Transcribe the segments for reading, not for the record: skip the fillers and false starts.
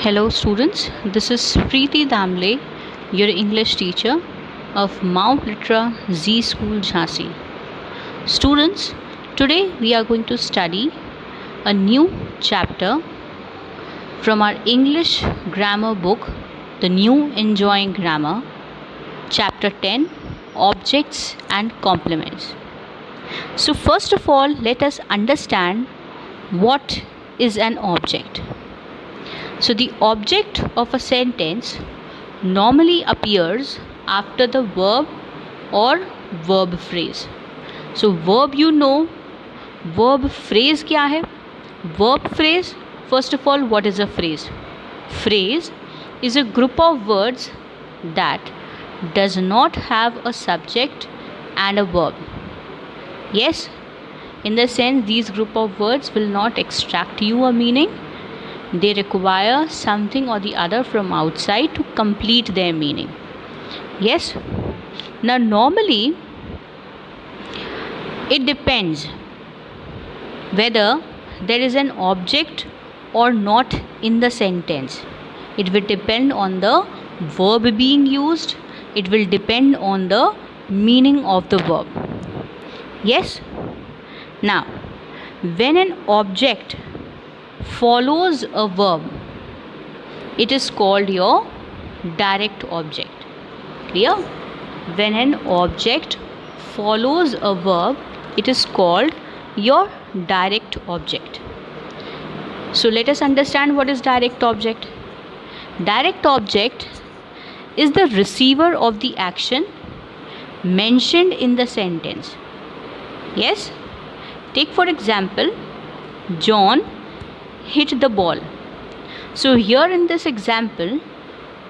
Hello students, this is Preeti Damle, your English teacher of Mount Litra Z School Jhansi. Students, today we are going to study a new chapter from our English grammar book, The New Enjoying Grammar, chapter 10, Objects and Complements. So first of all, let us understand what is an object. So the object of a sentence normally appears after the verb or verb phrase. So verb verb phrase क्या है? Verb phrase, first of all, what is a phrase? Phrase is a group of words that does not have a subject and a verb. Yes, in the sense these group of words will not extract you a meaning. They require something or the other from outside to complete their meaning. Yes. Now normally it depends whether there is an object or not in the sentence. It will depend on the verb being used. It will depend on the meaning of the verb. Yes. Now when an object follows a verb, it is called your direct object. Clear? When an object follows a verb, it is called your direct object. So let us understand what is direct object. Direct object is the receiver of the action mentioned in the sentence. Yes? Take for example, John hit the ball. So here in this example,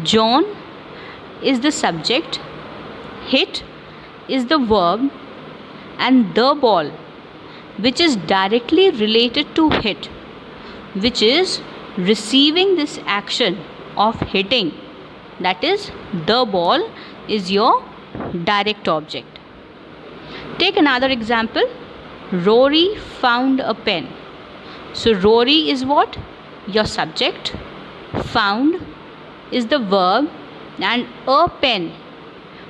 John is the subject, hit is the verb, and the ball, which is directly related to hit, which is receiving this action of hitting, that is the ball, is your direct object. Take another example. Rory found a pen. So Rory is what? Your subject. Found is the verb, and a pen.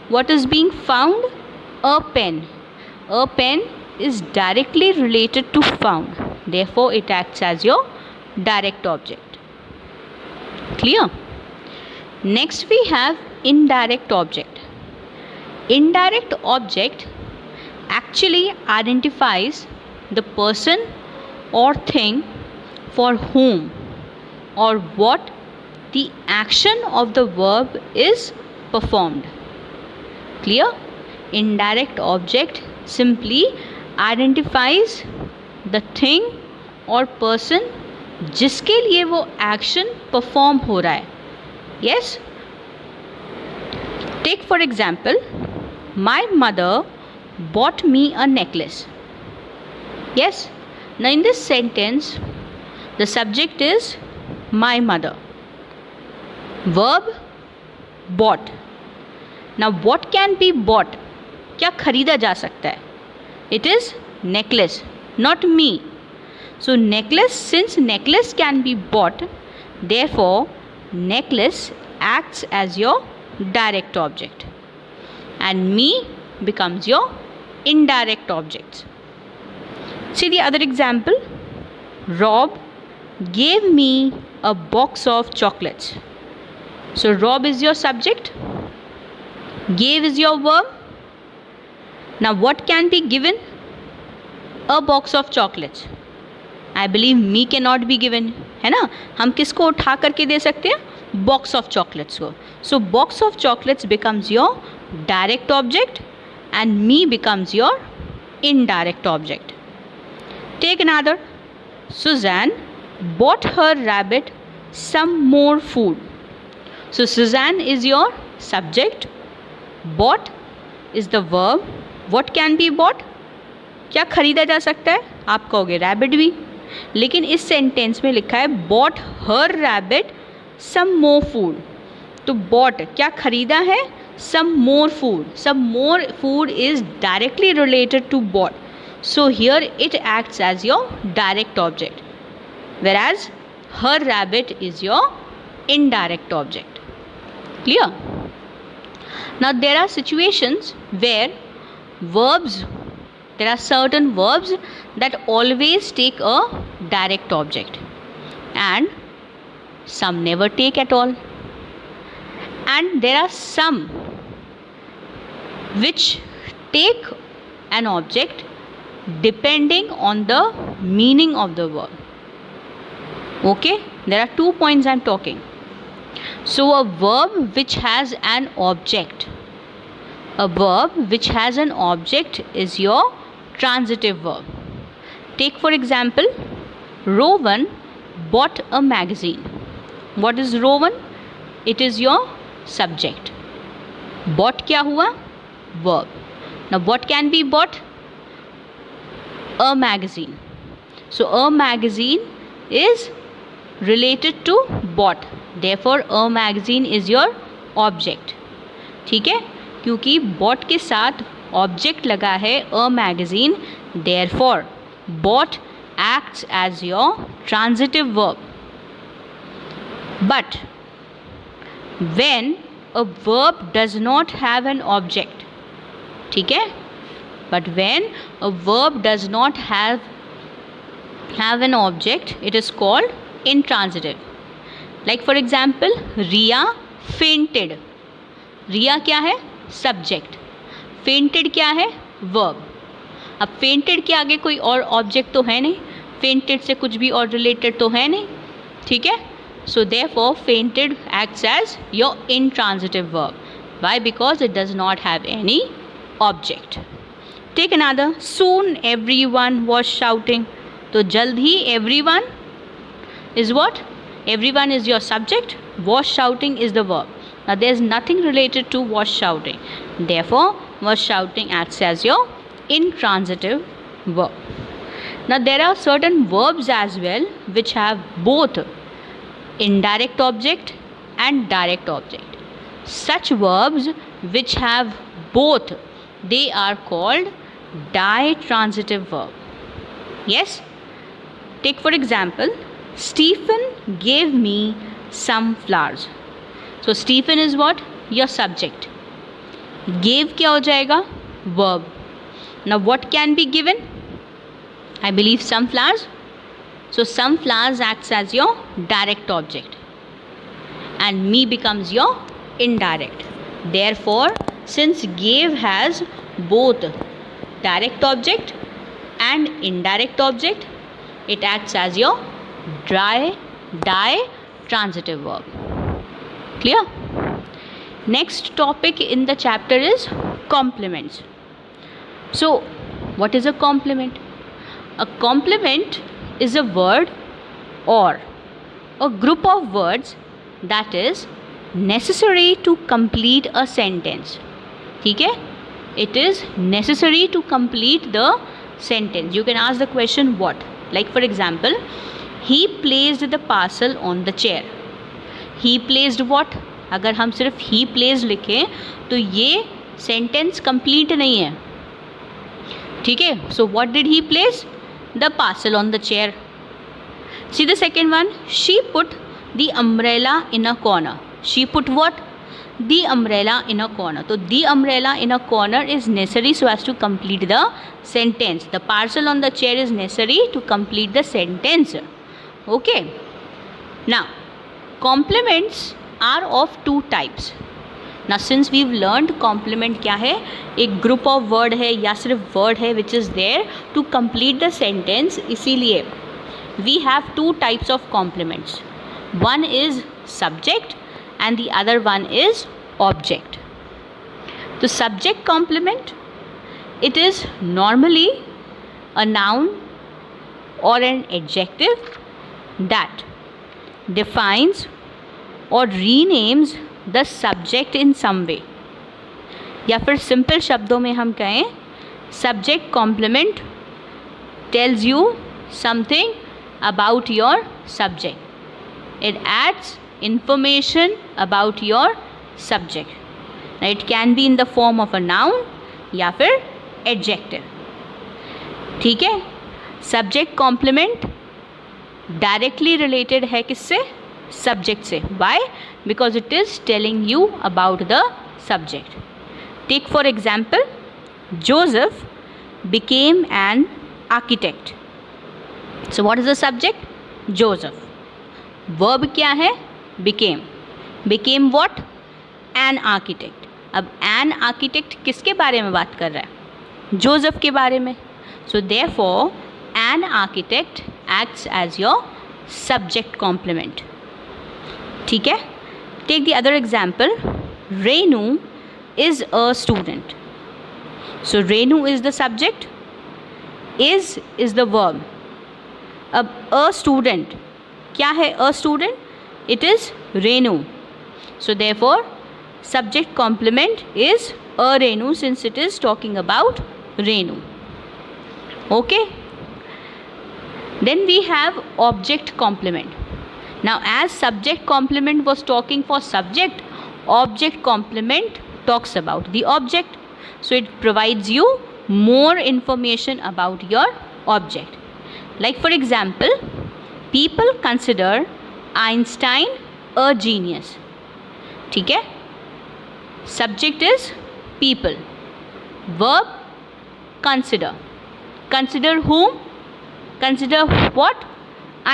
What is being found? A pen. A pen is directly related to found. Therefore, it acts as your direct object. Clear? Next we have indirect object. Indirect object actually identifies the person or thing for whom or what the action of the verb is performed. Clear? Indirect object simply identifies the thing or person जिसके लिए वो action perform हो रहा है. Yes? Take for example, my mother bought me a necklace. Yes? Now in this sentence, the subject is my mother. Verb bought. Now what can be bought? क्या खरीदा जा सकता है? It is necklace, not me. So necklace, since necklace can be bought, therefore necklace acts as your direct object, and me becomes your indirect object. See the other example. Rob gave me a box of chocolates. So Rob is your subject. Gave is your verb. Now what can be given? A box of chocolates. I believe me cannot be given. है ना? हम किसको उठा करके दे सकते हैं? Box of chocolates को. So box of chocolates becomes your direct object, and me becomes your indirect object. Take another. Suzanne bought her rabbit some more food. So Suzanne is your subject. Bought is the verb. What can be bought? क्या खरीदा जा सकता है? आप कहोगे rabbit भी, लेकिन इस सेंटेंस में लिखा है bought her rabbit some more food. तो bought क्या खरीदा है? Some more food. Some more food is directly related to bought. So here it acts as your direct object, whereas her rabbit is your indirect object. Clear? Now there are situations where there are certain verbs that always take a direct object and some never take at all, and there are some which take an object depending on the meaning of the verb. Okay, there are 2 points I'm talking. So a verb which has an object is your transitive verb. Take for example, Rowan bought a magazine. What is Rowan? It is your subject. Bought क्या हुआ? Verb. Now what can be bought? A magazine. So a magazine is related to bought. Therefore a magazine is your object. ठीक है, क्योंकि bought के साथ object लगा है a magazine, therefore bought acts as your transitive verb. But when a verb does not have an object, ठीक है, but when a verb does not have an object, it is called intransitive. Like for example, Riya fainted. Riya क्या है? Subject. Fainted क्या है? Verb. अब fainted के आगे कोई और object तो है नहीं, fainted से कुछ भी और related तो है नहीं, ठीक है? So therefore fainted acts as your intransitive verb. Why? Because it does not have any object. Take another. Soon everyone was shouting. तो जल्द ही everyone is what? Everyone is your subject. Was shouting is the verb. Now there is nothing related to was shouting. Therefore was shouting acts as your intransitive verb. Now there are certain verbs as well which have both indirect object and direct object. Such verbs which have both, they are called ditransitive verb. Yes? Take for example, Stephen gave me some flowers. So Stephen is what? Your subject. Gave क्या हो जाएगा? Verb. Now what can be given? I believe some flowers. So some flowers acts as your direct object and me becomes your indirect. Therefore, since gave has both direct object and indirect object, it acts as your ditransitive verb. Clear? Next topic in the chapter is complements. So what is a complement? A complement is a word or a group of words that is necessary to complete a sentence. ठीक है? It is necessary to complete the sentence. You can ask the question what? Like for example, he placed the parcel on the chair. He placed what? अगर हम सिर्फ he placed लिखें तो ये sentence complete नहीं है. ठीक है? So what did he place? The parcel on the chair. See the second one. She put the umbrella in a corner. She put what? The umbrella in a corner. So the umbrella in a corner is necessary so as to complete the sentence. The parcel on the chair is necessary to complete the sentence. Okay. Now, complements are of two types. Now since we've learned complement क्या है, एक group of word है या सिर्फ word है which is there to complete the sentence, इसीलिए we have two types of complements. One is subject and the other one is object. The subject complement, it is normally a noun or an adjective that defines or renames the subject in some way. या फिर simple शब्दों में हम कहें subject complement tells you something about your subject. It adds information about your subject. Now it can be in the form of a noun या फिर adjective. ठीक है? Subject complement directly related है किससे? सब्जेक्ट से. Why? Because it is telling you about the subject. Take for example, Joseph became an architect. So what is the subject? Joseph. Verb क्या है? Became. Became what? An architect. अब an architect किसके बारे में बात कर रहा है? जोसेफ के बारे में. So therefore an architect acts as your subject complement. ठीक है? Take the other example. Renu is a student. So Renu is the subject, is the verb. अब a student क्या है? A student, it is Renu. So therefore subject complement is a Renu, since it is talking about Renu. Okay, then we have object complement. Now as subject complement was talking for subject, object complement talks about the object. So it provides you more information about your object. Like for example, people consider Einstein a genius. ठीक है? Subject is people. Verb consider. Consider whom? Consider what?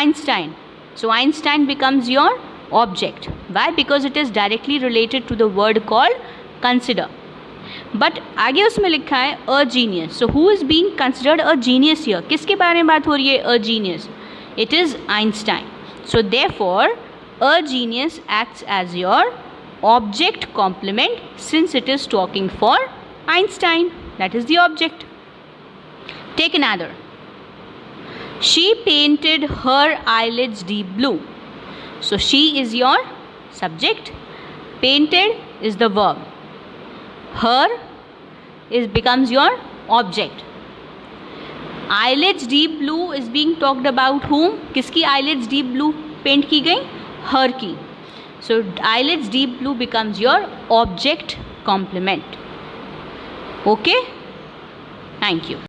Einstein. So Einstein becomes your object. Why? Because it is directly related to the word called consider. But आगे उसमें लिखा है a genius. So who is being considered a genius here? किसके बारे में बात हो रही है? A genius. It is Einstein. So therefore a genius acts as your object complement, since it is talking for Einstein. That is the object. Take another. She painted her eyelids deep blue. So she is your subject. Painted is the verb. Her becomes your object. Eyelids deep blue is being talked about whom? किसकी eyelids deep blue paint की गई? Her की. So eyelids deep blue becomes your object complement. Okay? Thank you.